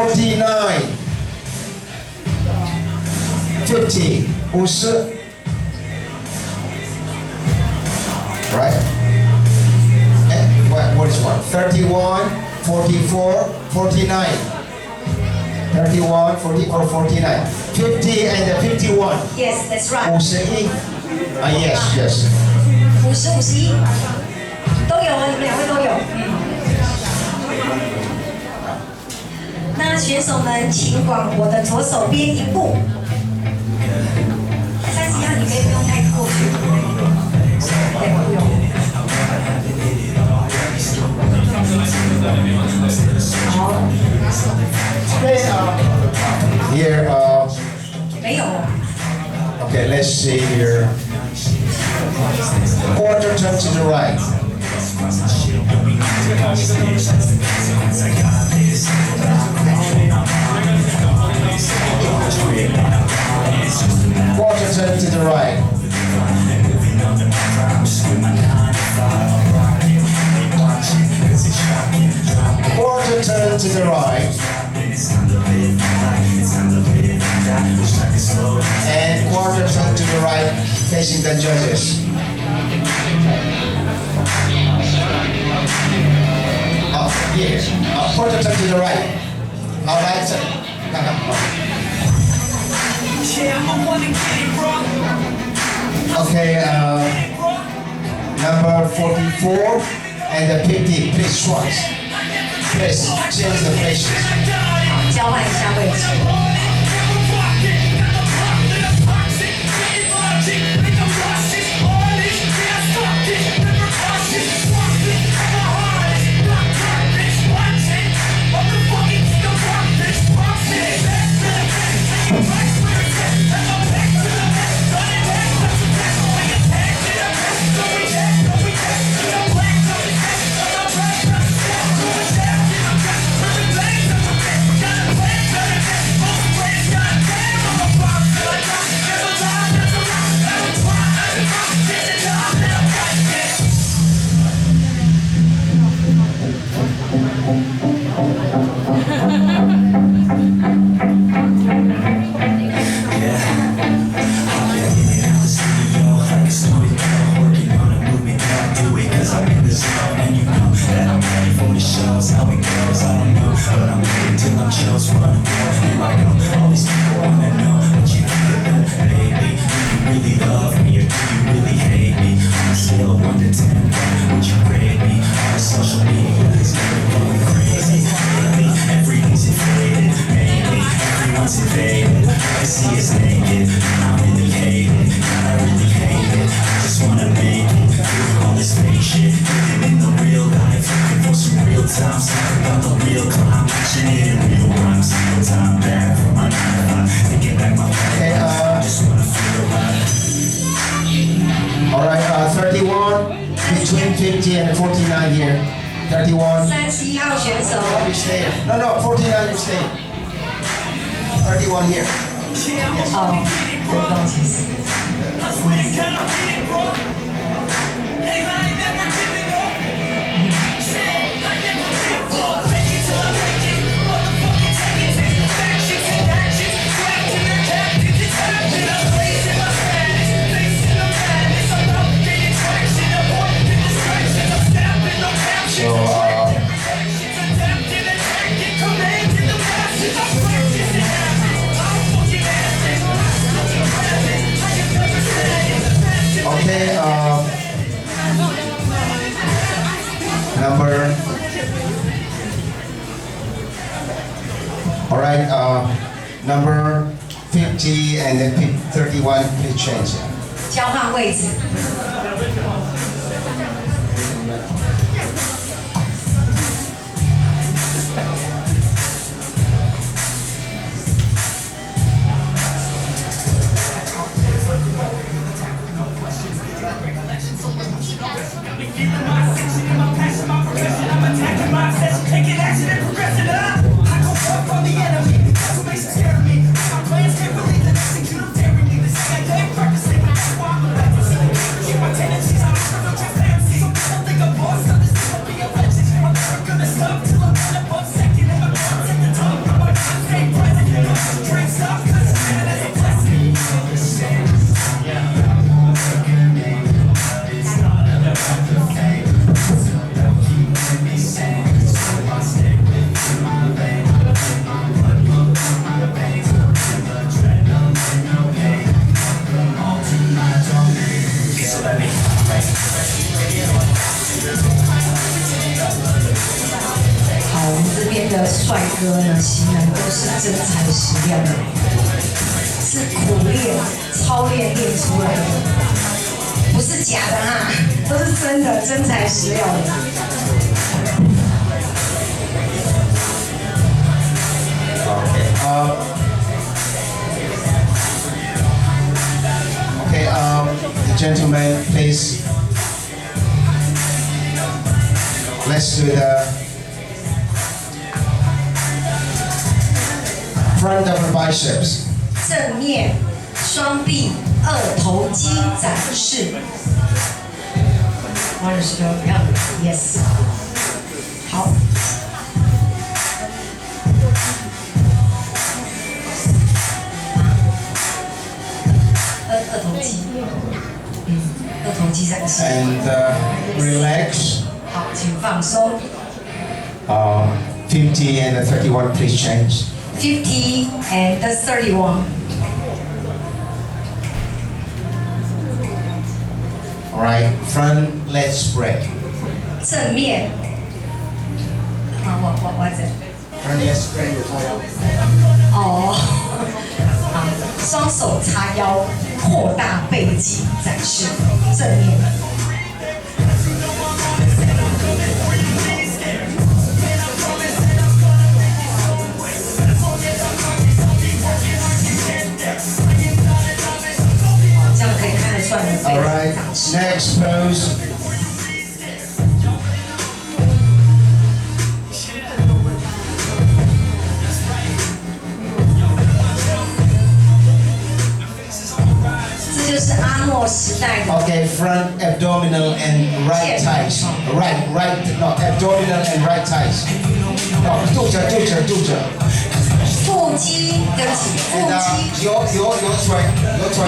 49, 50, 50. Right? And what is one? 31, 44, 49. 31, 44, 49. 50 and 51. Yes, that's right. 51. Yes, yes. 50、51都有啊，你们两位都有。那选手们请往我的左手边一步。31号你可以不用太过去，对，不用。好。Here, 没有。okay, let's see here. Quarter turn to the right. Quarter turn to the right. Quarter turn to the right. And quarter turn to the right, facing the judges. Yes. Quarter turn to the right. All right, sir. Okay, number 44 and the 50, please twice. Please change the places. 交换一下位置。Between 50 and 49 here. 31. 31号选手。You stay. No, 49 you stay. 31 here. Yes. 哦，不好意思。Okay, number. All right, number 50 and then 31, please change. 交换位置。Tendencies, I'm 的帅哥呢，型男都是真材实料的，是苦练、操练练出来的，不是假的哈，都是真的，真材实料的。Okay, the gentleman, please. Let's do the front upper biceps. 正面双臂二头肌展示。Yes。好。二头肌，二头肌展示。And relax. 好，请放松。50 and 31, please change. 50 and 31. All right, front leg spread. 正面。我这。Front leg spread. 哦。好，双手叉腰，扩大背肌展示，正面。这样可以看得出来你的背 All right, 展示。 next pose.就是阿诺时代的 Okay, front abdominal and right thighs. Right, no, abdominal and right thighs. No, 肚子。腹肌，对不起，腹 And 肌，your腿，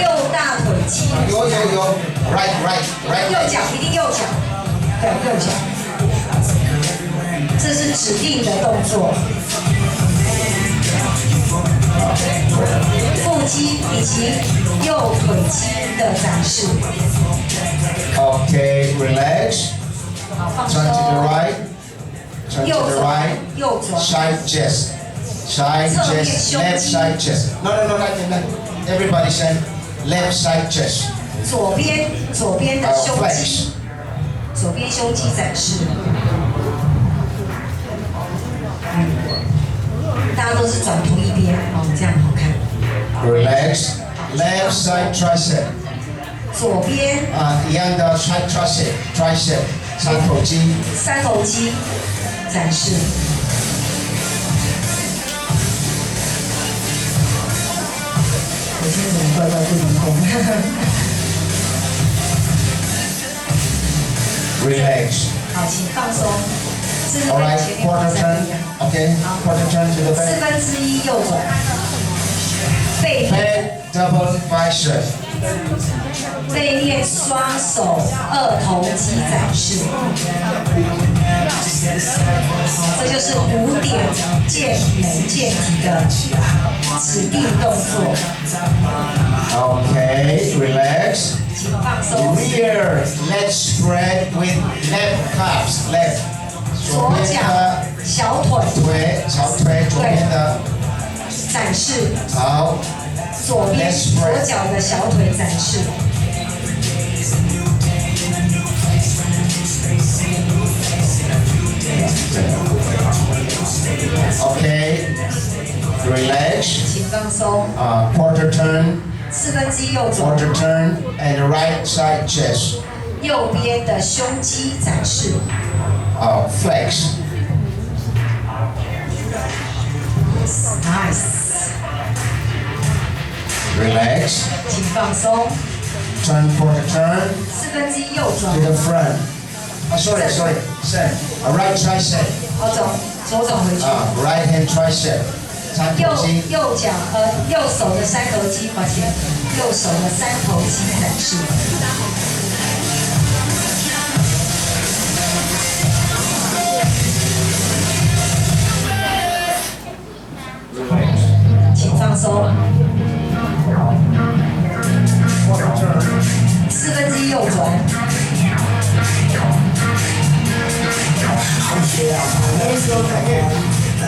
右大腿肌，right. 右脚一定右脚，对，右脚，这是指定的动作。腹肌以及右腿肌的展示。Okay, relax. 好，放 Turn to the 松。 right. Turn 右 to the 转 right. 右转。 Side chest. Side 侧面 chest. 胸 Left 肌。 side chest. No. Everybody say left side chest. 左边的胸 Flex. 肌，左边胸肌展示。大家都是转同一边，哦，这样好看。 Relax. Left side tricep. 左边一样的 side tricep. 三头肌。三头肌展示。我今天怎么怪不灵光 Relax. 好，请放松。这是 All 跟 right, 前面 quarter 好像 turn. 不一样。 Okay, quarter turn to the 四 back. 分之一右转，背 Back double bicep. 背面双手二头肌展示。这就是5点健美健体的指定动作， Okay, relax. 请放松。 Rear leg spread with left calves. Left. 左左脚边的小腿小腿，左边的展示，好。左边 Let's spread 左脚的小腿展示。 Okay. Relax. 请放松。 Quarter turn. 四分之一右转， Quarter turn and right side chest. 右边的胸肌展示。 Flex. Nice， Relax. 请放松。 Turn quarter turn 四分之一右转 to，the front. Sorry. Sam. Right tricep. 左转回去。 Right hand tricep. 三头肌。右手的三头肌，抱歉，右手的三头肌展示。请放松。四分之一右转。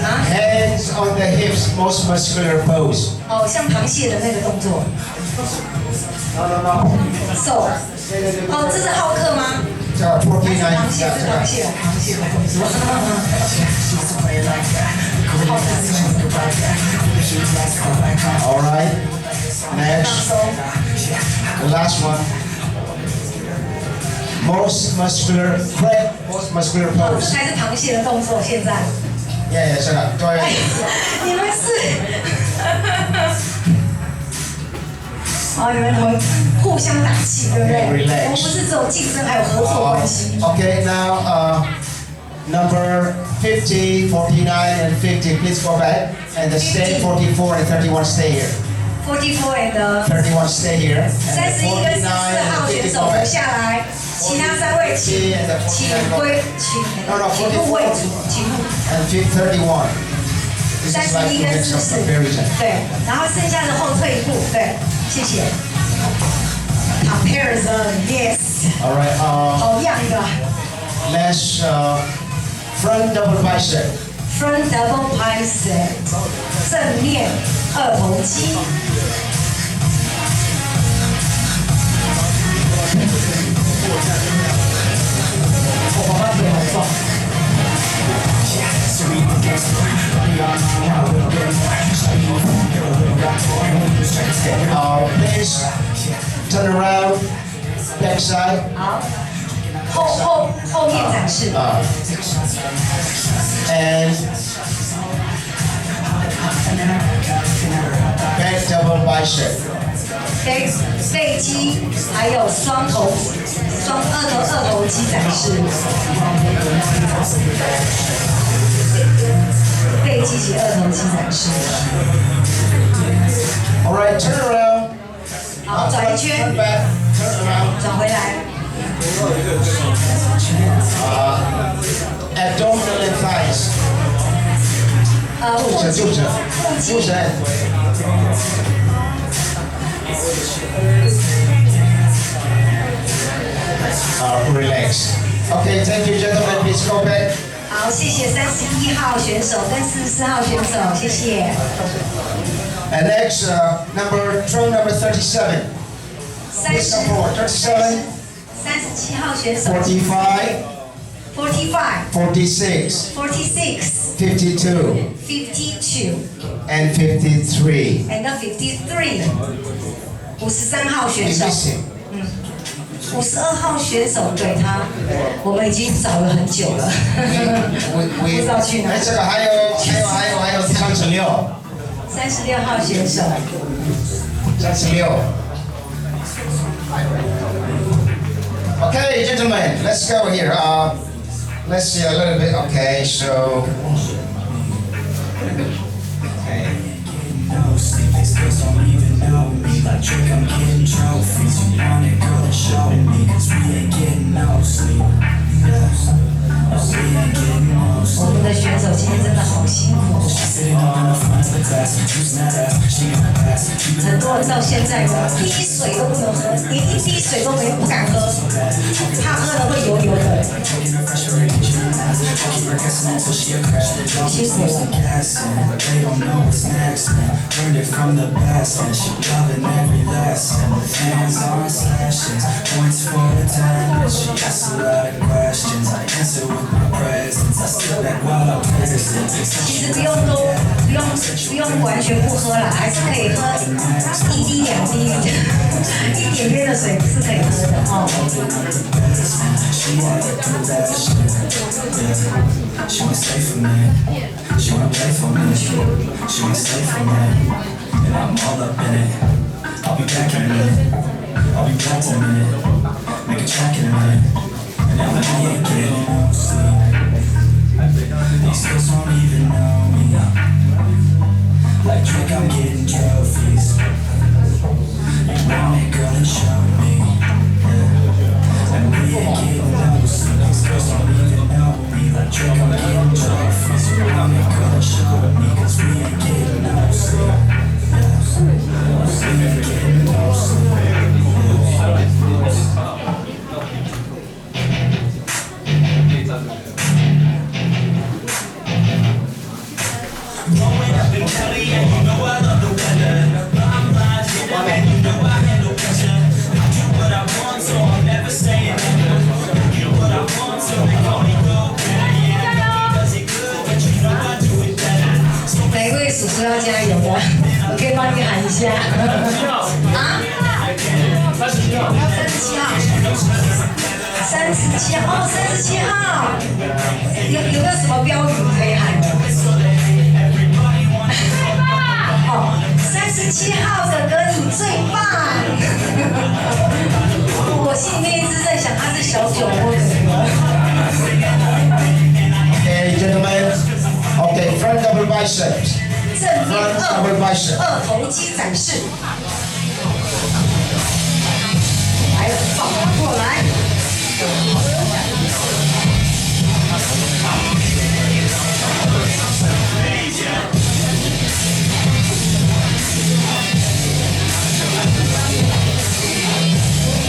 Hands on the hips, most muscular pose. 哦，像螃蟹的那个动作。手。哦，这是浩克吗？这个 49，螃蟹是螃蟹，螃蟹的动作。All right. Next, the last one. Most muscular pose. 这才是螃蟹的动作，现在。Yeah, 是的，对。你们是？哦，你们互相打气，对不对？我们不是只有竞争，还有合作关系。Okay, now number 50, 49, and 50. Please go back and stay 44 and 31. Stay here. 44 and 31 stay here. 31跟44号选手留下来，其他3位请入位置，请入。And 31. This is like 31跟 some 44， comparison. 对，然后剩下的后退一步，对，谢谢。Comparison, yes. All right. 好样的。Let's front double bicep. Front double bicep， 正面二头肌。我爸爸腿好壮。Please turn around, back side. 好，后面展示。And back double bicep. 背肌还有二头肌展示。背肌及二头肌展示。All right, turn around. 好，转一圈。 Turn back. Turn around. 转回来。Abdominal and thighs. 肚子。Relax. Okay, thank you, gentlemen. Please go back. 好，谢谢31号选手跟44号选手，谢谢。And next, throw number 37. Please come forward. 37. 37号选手。 45. 45. 46. 46. 52. 52. And 53. And 53. 53号选手。52号选手对他，我们已经找了很久了，不知道去哪。这个还有36。36号选手。36. Okay, gentlemen, let's go here. Let's see a little bit. Okay, so. Okay. Cause don't even know me. Like Drake, I'm getting trophies. You want it, girl, show me. Cause we ain't getting no sleep. We ain't getting no sleep. 我们的选手今天真的好辛苦。很多人到现在呢，一滴水都不能喝，连一滴水都不敢喝，怕喝了会油油的。辛苦了。 They don't know what's next. Learned it from the best, and she loving every lesson. Hands on slashes, points for attendance. She asks a lot of questions. I answer with my presence. I sit back while I'm listening. 其实不用完全不喝啦，还是可以喝1滴2滴，一点点的水是可以喝的哦。 She wanna do that shit. Yeah. She wanna stay for me. She wanna play for me. She wanna stay for me. And I'm all up in it. I'll be back in a minute. I'll be back in a minute. Make a track in a minute. And now we ain't getting no sleep. These girls don't even know me. Like Drake, I'm getting trophies. You want it, girl, and show me. Yeah. And we ain't getting no sleep. These girls don't even know me. Like Drake, I'm getting trophies. You want it, girl, and show me. Cause we ain't getting no sleep. Yeah. We ain't getting no sleep. 叔要加油的，我可以帮你喊一下。啊？37号。37号，37号，有没有什么标语可以喊的？哦，37号哥哥你最棒！我心里面一直在想他是小酒窝哥哥。Okay, gentlemen. Okay, front double biceps. 正面 Front double bicep. 二头肌展示。来了，放过来。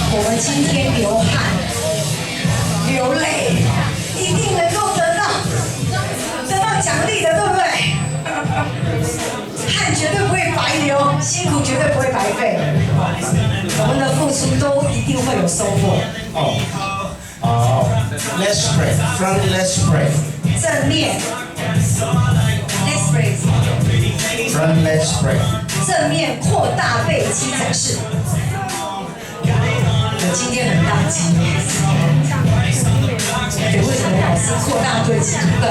我们今天流汗、流泪，一定能够得到奖励的，对不对？汗绝对不会白流，辛苦绝对不会白费。我们的付出都一定会有收获。Let's pray. Front, let's pray. 正面 ，Let's pray。 Front, let's pray. 正面扩大背肌展示。我今天很大肌，对，为什么老是扩大背肌？对，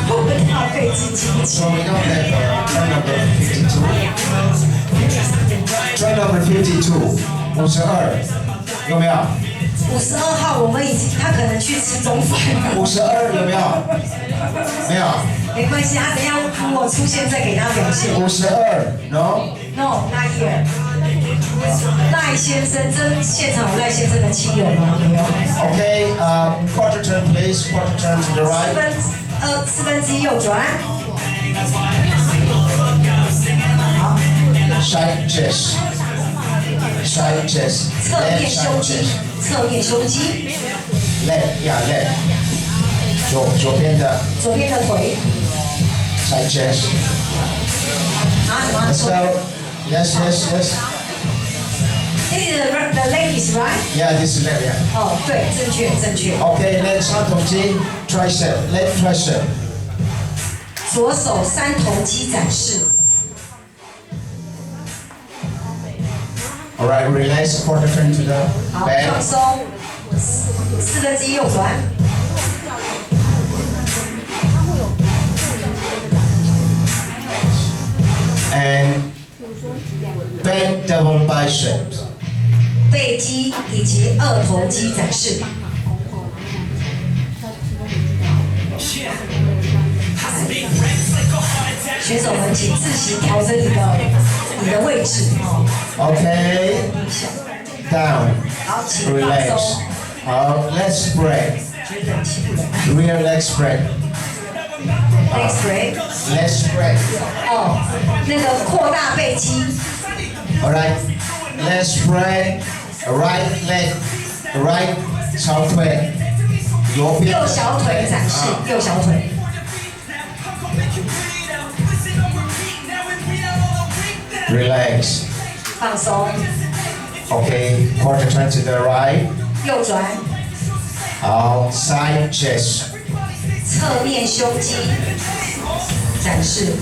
扩大背肌肌群。 So we don't have turn number 52. Turn number 52. 52. 有没有52号，我们已经，他可能去吃中饭了。 ？52有没有？没有。没关系，他等一下如果出现再给他表现。 52 No. No, not here。赖先生，现场有赖先生的亲友吗？没有。Okay. Quarter turn, please. Quarter turn to the right. 四分之一右转。好， Side chest. Side chest. 侧 Left 面 side 胸肌 chest.，侧面胸肌， Left, yeah, left. 左边的左边的腿。 side chest. 啊什么？ Let's go. Yes, yes, yes. This is the ladies, right? Yeah, this is left, yeah. 哦，对，正确，正确。 Okay, left 三头肌 tricep, left tricep. 左手三头肌展示。 All right, relax. Quarter turn to the 好， back. 放松。四分之一右转。 And back double biceps. 背肌以及二头肌展示。选手们请自行调整你的位置哦。 Okay, down. 好，请放 Relax. 松。好 let's spread. Rear leg spread. Next break。 Let's spread. 哦，那个扩大背肌。 All right, let's spread. Right leg, right 小腿，右边右小腿展示，右小腿。 Relax. 放松。 Okay, quarter turn to the right. 右转。 Side chest. 侧面胸肌展示。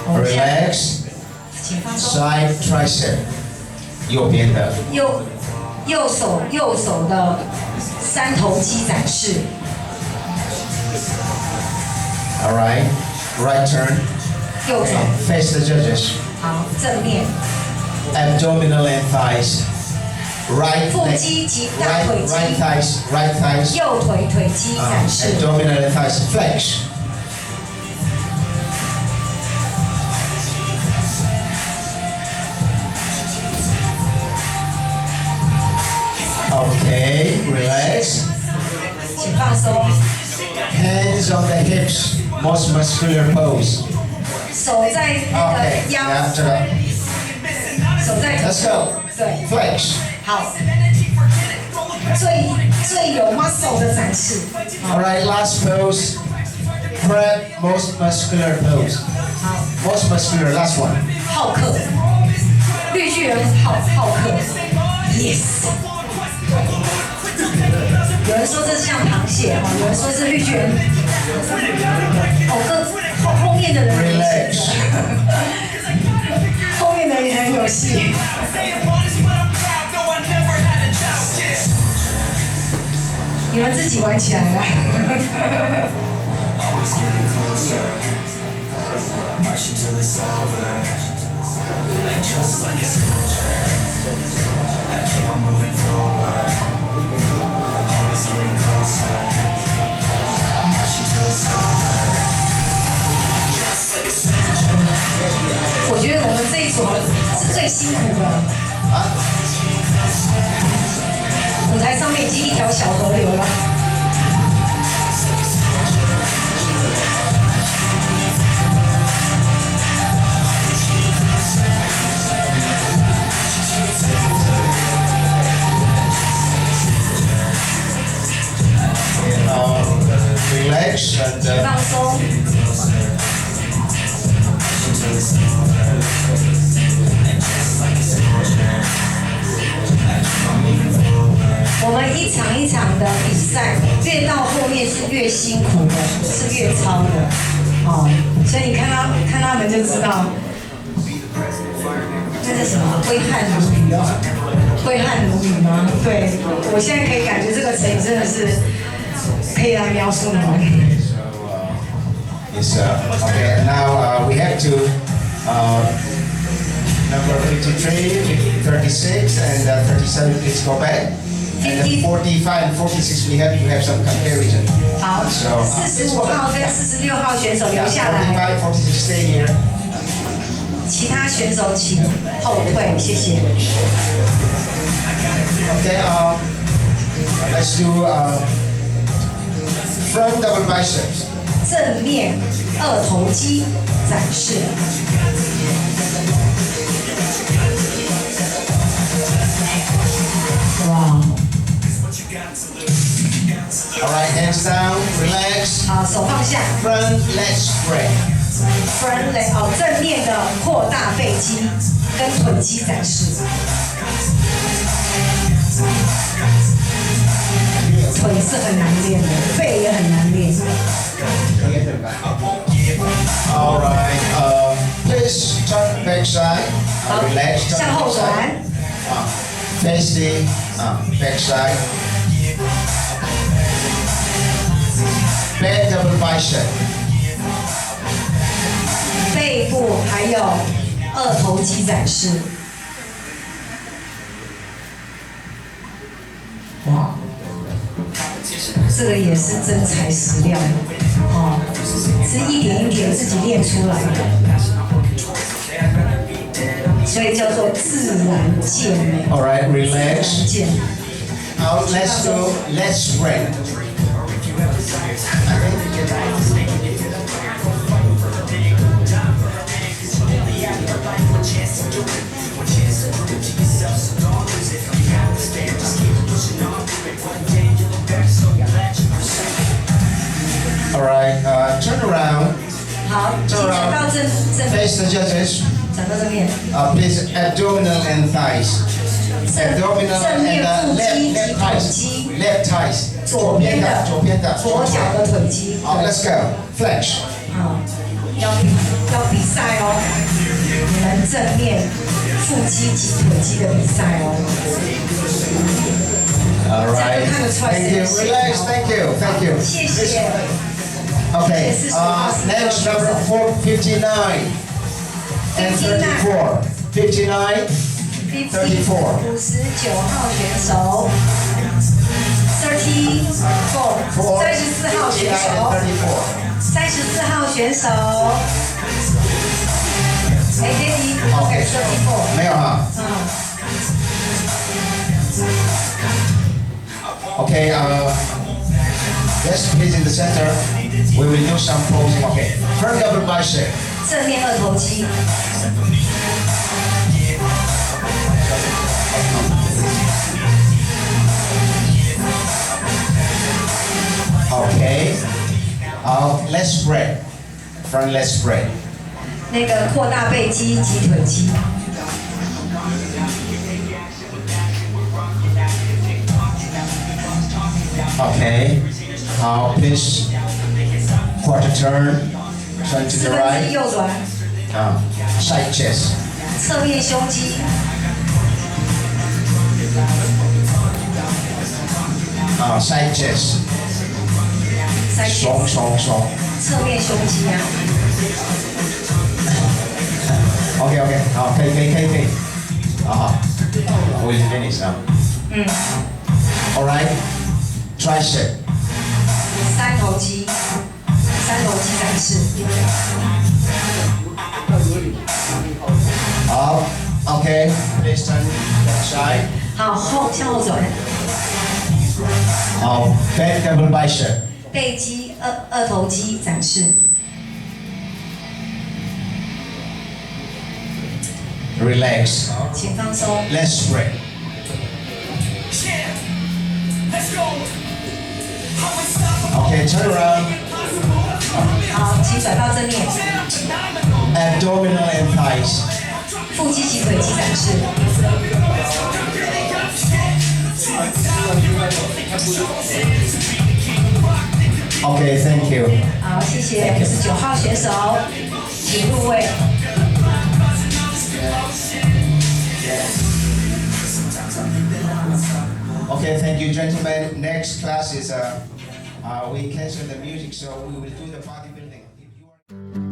Relax. 请放松。 Side tricep. 右边的。右手的三头肌展示。 All right. Right turn. 右转。 Face the judges. 好，正面。 Abdominal and thighs. Right 腹 leg. 肌及大腿 Right 肌。 thighs. Right thighs. 右腿腿肌展示。 Abdominal and thighs. Flex. Okay, relax. 请放松。 Hands on the hips. Most muscular pose. 手在那 Okay, 个腰， yeah, 这个。手在腿 Let's go. 对， Flex. 好。最有 muscle 的展示。 All right, last pose. Crab, most muscular pose. 好， Most muscular, last one. 好客，绿巨人好客 ，yes。卷。哦，后面的人很有戏 Relax. 后面的人也很有戏。你们自己玩起来了。Marching till it's over. And just like a soldier, I keep on moving forward. Always getting closer. Marching till it's over. Just like a soldier. 我觉得我们这一组是最辛苦的。舞台上面已经一条小河流了。Relax and 放松。我们一场一场的比赛，越到后面是越辛苦的，是越操的，哦，所以你看他们就知道，那叫什么挥汗如雨哦，挥汗如雨吗？对，我现在可以感觉这个成语真的是可以来描述你们。Yes, okay, now we have to number 53, 36, and 37, please go back. And 45 and 46, we have some comparison. 好， So, 45号跟46号选手留下来， 45, 46, stay here. 其他选手请后退，谢谢。Okay, let's do front double biceps. 正面二头肌展示。哇！ All right, hands down, relax. 好，手放下。 Front leg spread. Front leg 哦，正面的扩大背肌跟臀肌展示。腿是很难练的，背也很难练。 All right, please turn back side. 好， Relax, turn 向后 back 转 side.。Face the back side. Back double bicep. 背部还有二头肌展示。哇，这个也是真材实料哦，是一点一点自己练出来的，所以叫做自然健美。 All right, 自 relax. 然健。 Now let's do leg spread. All right, turn around. 好，请转到正 Face the judges. 转到这边。 Please abdominal and thighs. Abdominal 正面 and 腹肌及 left 臀 thighs. 肌， Left thighs. 左边的左边的左脚的腿肌。好 let's go. Flex. 好，要比赛哦，你们正面腹肌及腿肌的比赛哦。 All right. 这样就看得出来 Thank 谁 you. 的线 Relax. 条。 Thank you. Thank you. 谢谢。 Okay. 这是手帕是 Next number 459 and 34. 59. 34 59号选手34 34号选手 34号选手。哎 ，Daddy， OK 34。没有哈。嗯。 Okay. Let's please in the center. We will do some posing. Okay. Front double bicep. 正面二头肌。 Okay. Let's spread. Front leg spread. 那个扩大背肌及腿肌。 Okay. Please quarter turn, turn to 四 the 分之 right. 一右转， Side chest. 侧面胸肌， Side chest. 三爽爽爽。侧面胸肌啊， OK，好，可以。We'll finish now. All right. Tricep. 三头肌展示，好 OK. Please turn that side. 好向后转，好 Back double bicep. 背肌二头肌展示， Relax. 请放松， Let's spread. Okay, turn around. 好，请转到正面， Abdominal and thighs. 腹肌及腿肌展示， Okay, thank you. 好，谢谢，我是9号选手，请入位。 Okay, thank you, gentlemen. Next class is we cancel the music, so we will do the bodybuilding. If you are